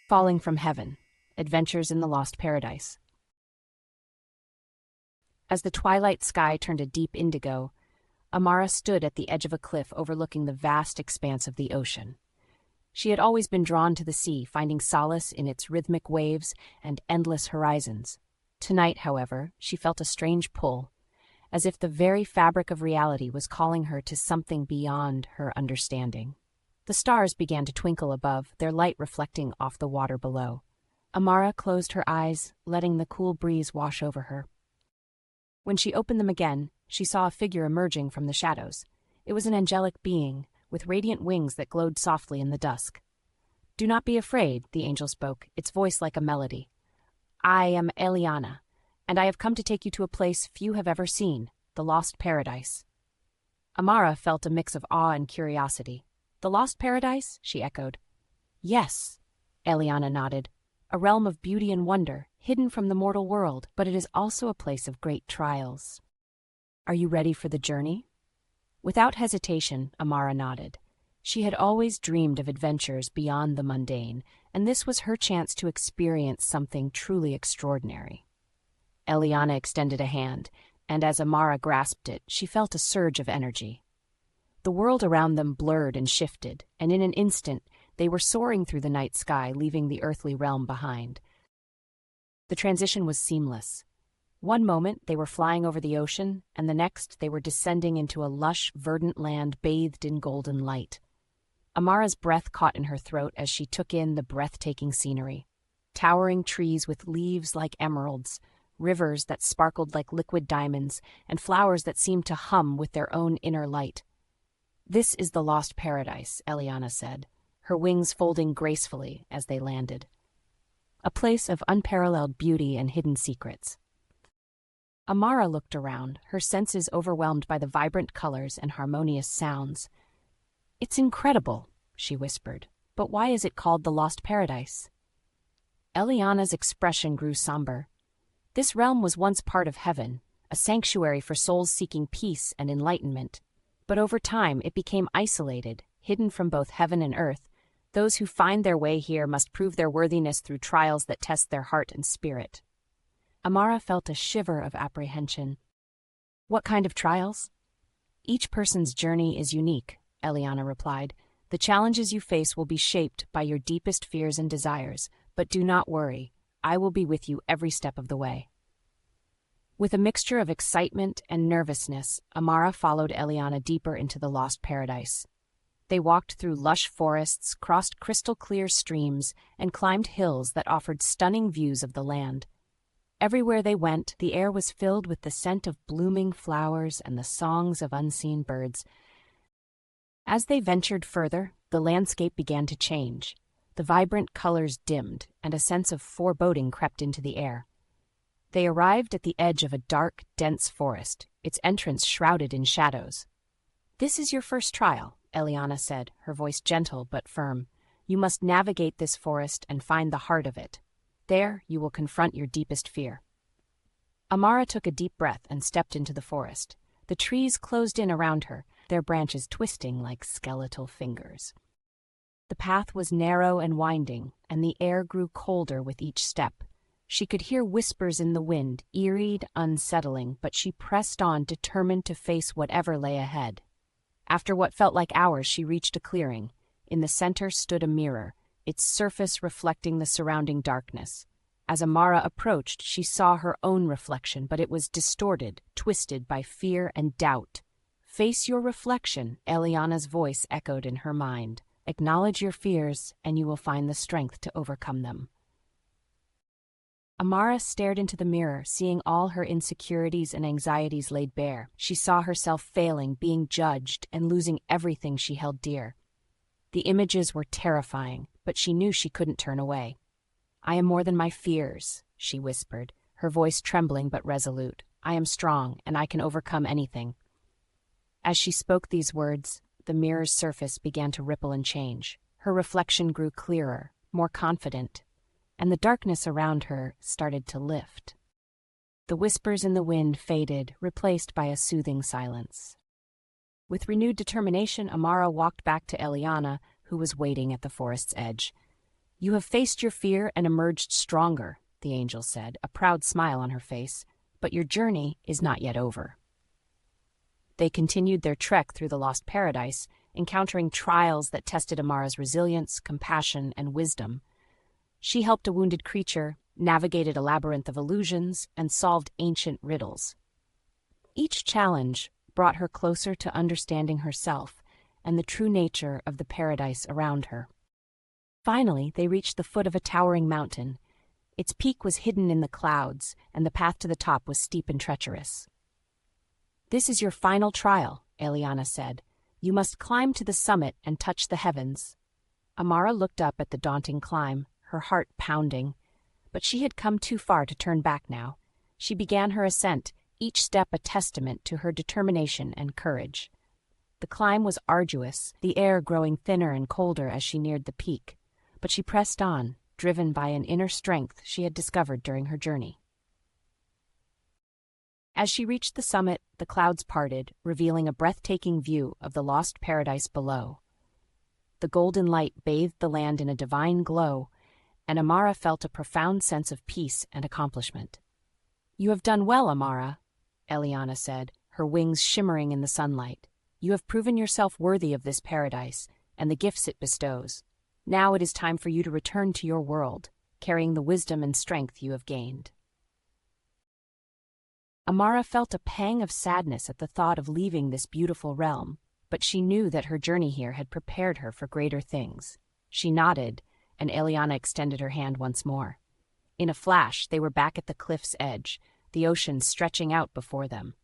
Falling from Heaven, Adventures in the Lost Paradise. As the twilight sky turned a deep indigo, Amara stood at the edge of a cliff overlooking the vast expanse of the ocean. She had always been drawn to the sea, finding solace in its rhythmic waves and endless horizons. Tonight, however, she felt a strange pull, as if the very fabric of reality was calling her to something beyond her understanding. The stars began to twinkle above, their light reflecting off the water below. Amara closed her eyes, letting the cool breeze wash over her. When she opened them again, she saw a figure emerging from the shadows. It was an angelic being, with radiant wings that glowed softly in the dusk. "Do not be afraid," the angel spoke, its voice like a melody. "I am Aeliana, and I have come to take you to a place few have ever seen, the Lost Paradise." Amara felt a mix of awe and curiosity. "The Lost Paradise?" she echoed. "Yes," Aeliana nodded. "A realm of beauty and wonder, hidden from the mortal world, but it is also a place of great trials. Are you ready for the journey?" Without hesitation, Amara nodded. She had always dreamed of adventures beyond the mundane, and this was her chance to experience something truly extraordinary. Aeliana extended a hand, and as Amara grasped it, she felt a surge of energy. The world around them blurred and shifted, and in an instant they were soaring through the night sky, leaving the earthly realm behind. The transition was seamless. One moment they were flying over the ocean, and the next they were descending into a lush, verdant land bathed in golden light. Amara's breath caught in her throat as she took in the breathtaking scenery. Towering trees with leaves like emeralds, rivers that sparkled like liquid diamonds, and flowers that seemed to hum with their own inner light. "This is the Lost Paradise," Aeliana said, her wings folding gracefully as they landed. "A place of unparalleled beauty and hidden secrets." Amara looked around, her senses overwhelmed by the vibrant colors and harmonious sounds. "It's incredible," she whispered, "but why is it called the Lost Paradise?" Aeliana's expression grew somber. This realm was once part of heaven, a sanctuary for souls seeking peace and enlightenment. But over time it became isolated, hidden from both heaven and earth. Those who find their way here must prove their worthiness through trials that test their heart and spirit. Amara felt a shiver of apprehension. "What kind of trials?" "Each person's journey is unique," Aeliana replied. "The challenges you face will be shaped by your deepest fears and desires, but do not worry, I will be with you every step of the way." With a mixture of excitement and nervousness, Amara followed Aeliana deeper into the Lost Paradise. They walked through lush forests, crossed crystal-clear streams, and climbed hills that offered stunning views of the land. Everywhere they went, the air was filled with the scent of blooming flowers and the songs of unseen birds. As they ventured further, the landscape began to change. The vibrant colors dimmed, and a sense of foreboding crept into the air. They arrived at the edge of a dark, dense forest, its entrance shrouded in shadows. "This is your first trial," Aeliana said, her voice gentle but firm. "You must navigate this forest and find the heart of it. There, you will confront your deepest fear." Amara took a deep breath and stepped into the forest. The trees closed in around her, their branches twisting like skeletal fingers. The path was narrow and winding, and the air grew colder with each step. She could hear whispers in the wind, eerie, unsettling, but she pressed on, determined to face whatever lay ahead. After what felt like hours, she reached a clearing. In the center stood a mirror, its surface reflecting the surrounding darkness. As Amara approached, she saw her own reflection, but it was distorted, twisted by fear and doubt. "Face your reflection," Aeliana's voice echoed in her mind. "Acknowledge your fears, and you will find the strength to overcome them." Amara stared into the mirror, seeing all her insecurities and anxieties laid bare. She saw herself failing, being judged, and losing everything she held dear. The images were terrifying, but she knew she couldn't turn away. "I am more than my fears," she whispered, her voice trembling but resolute. "I am strong, and I can overcome anything." As she spoke these words, the mirror's surface began to ripple and change. Her reflection grew clearer, more confident, and the darkness around her started to lift. The whispers in the wind faded, replaced by a soothing silence. With renewed determination, Amara walked back to Aeliana, who was waiting at the forest's edge. You have faced your fear and emerged stronger, the angel said, a proud smile on her face, but your journey is not yet over. They continued their trek through the Lost Paradise, encountering trials that tested Amara's resilience, compassion, and wisdom. She helped a wounded creature, navigated a labyrinth of illusions, and solved ancient riddles. Each challenge brought her closer to understanding herself and the true nature of the paradise around her. Finally, they reached the foot of a towering mountain. Its peak was hidden in the clouds, and the path to the top was steep and treacherous. "This is your final trial," Aeliana said. "You must climb to the summit and touch the heavens." Amara looked up at the daunting climb, her heart pounding. But she had come too far to turn back now. She began her ascent, each step a testament to her determination and courage. The climb was arduous, the air growing thinner and colder as she neared the peak, but she pressed on, driven by an inner strength she had discovered during her journey. As she reached the summit, the clouds parted, revealing a breathtaking view of the lost paradise below. The golden light bathed the land in a divine glow, and Amara felt a profound sense of peace and accomplishment. "You have done well, Amara," Aeliana said, her wings shimmering in the sunlight. "You have proven yourself worthy of this paradise and the gifts it bestows. Now it is time for you to return to your world, carrying the wisdom and strength you have gained." Amara felt a pang of sadness at the thought of leaving this beautiful realm, but she knew that her journey here had prepared her for greater things. She nodded, and Aeliana extended her hand once more. In a flash, they were back at the cliff's edge, the ocean stretching out before them.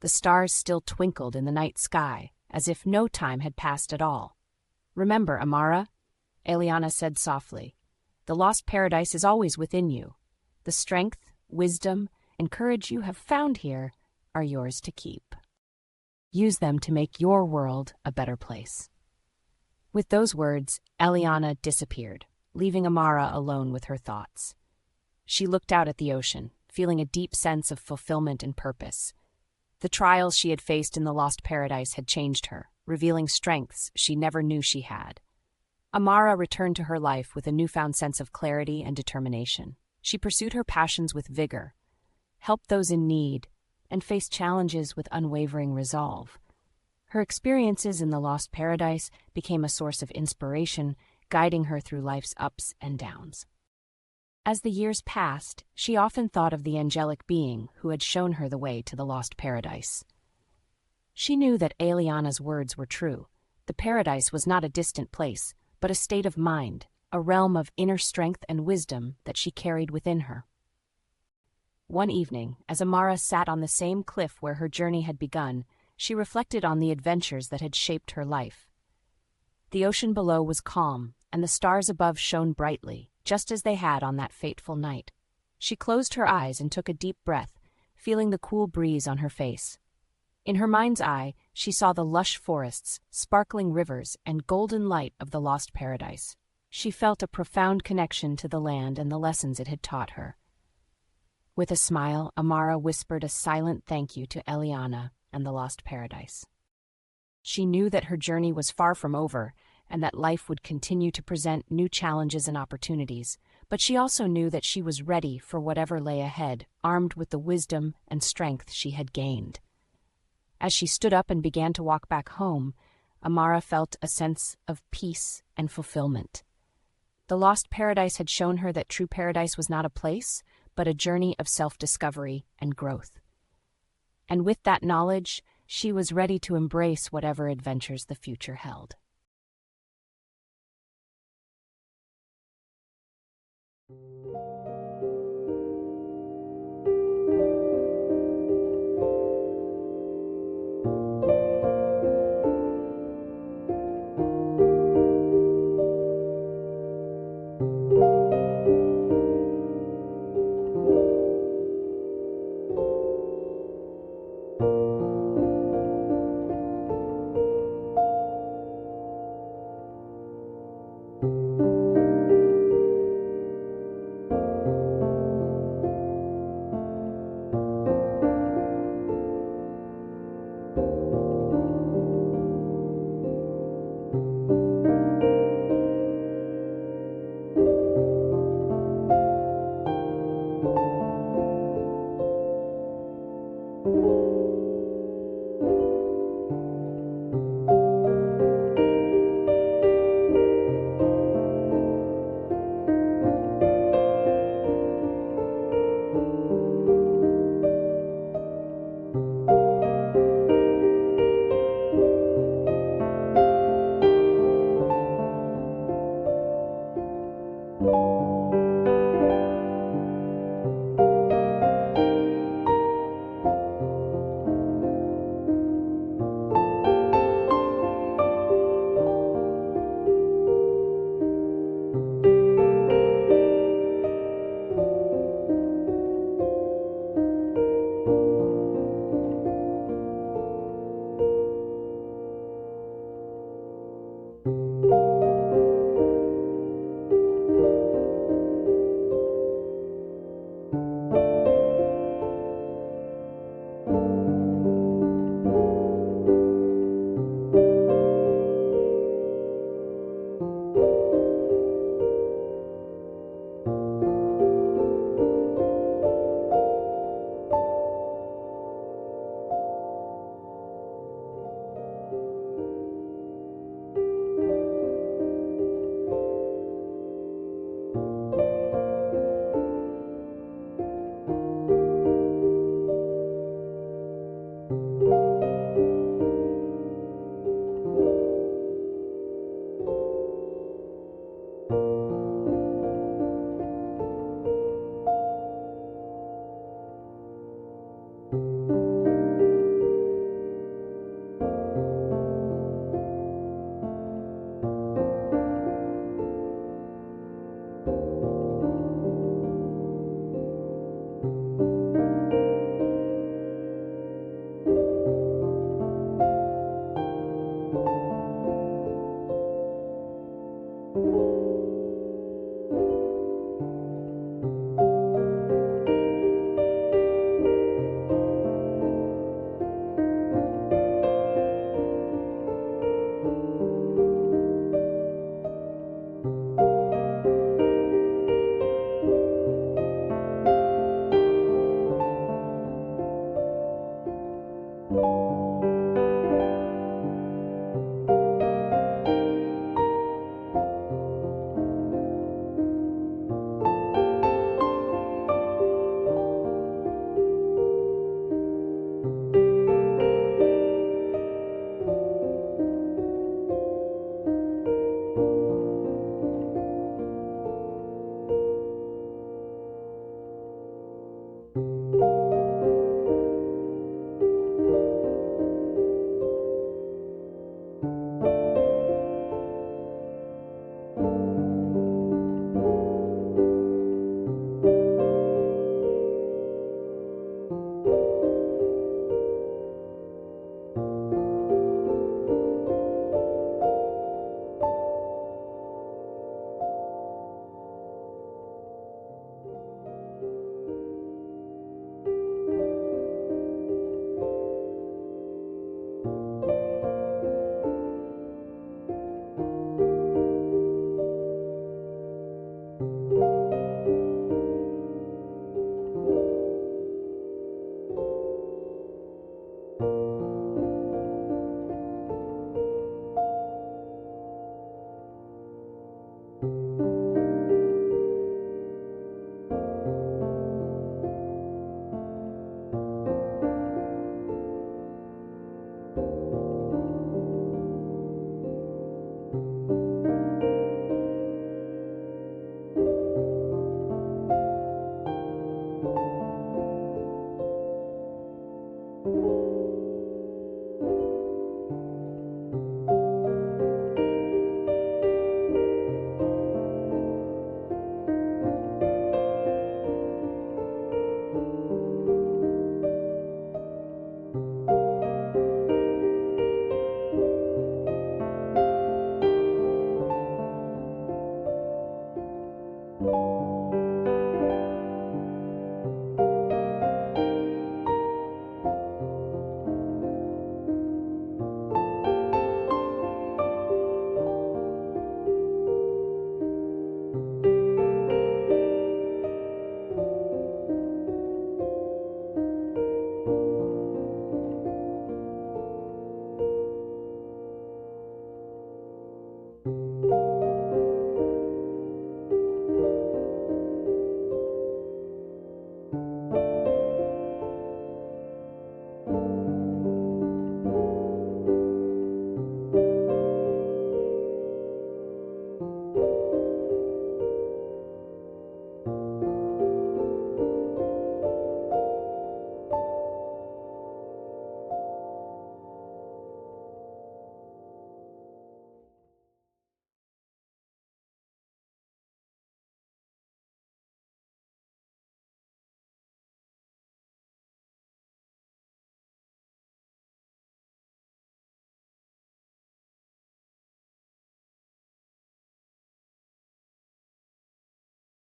The stars still twinkled in the night sky, as if no time had passed at all. "Remember, Amara," Aeliana said softly, "the lost paradise is always within you. The strength, wisdom, and courage you have found here are yours to keep. Use them to make your world a better place." With those words, Aeliana disappeared, leaving Amara alone with her thoughts. She looked out at the ocean, feeling a deep sense of fulfillment and purpose. The trials she had faced in the lost paradise had changed her, revealing strengths she never knew she had. Amara returned to her life with a newfound sense of clarity and determination. She pursued her passions with vigor, helped those in need, and faced challenges with unwavering resolve. Her experiences in the lost paradise became a source of inspiration, guiding her through life's ups and downs. As the years passed, she often thought of the angelic being who had shown her the way to the lost paradise. She knew that Aeliana's words were true. The paradise was not a distant place, but a state of mind, a realm of inner strength and wisdom that she carried within her. One evening, as Amara sat on the same cliff where her journey had begun, she reflected on the adventures that had shaped her life. The ocean below was calm, and the stars above shone brightly, just as they had on that fateful night. She closed her eyes and took a deep breath, feeling the cool breeze on her face. In her mind's eye, she saw the lush forests, sparkling rivers, and golden light of the lost paradise. She felt a profound connection to the land and the lessons it had taught her. With a smile, Amara whispered a silent thank you to Aeliana and the lost paradise. She knew that her journey was far from over, and that life would continue to present new challenges and opportunities, but she also knew that she was ready for whatever lay ahead, armed with the wisdom and strength she had gained. As she stood up and began to walk back home, Amara felt a sense of peace and fulfillment. The lost paradise had shown her that true paradise was not a place, but a journey of self-discovery and growth. And with that knowledge, she was ready to embrace whatever adventures the future held.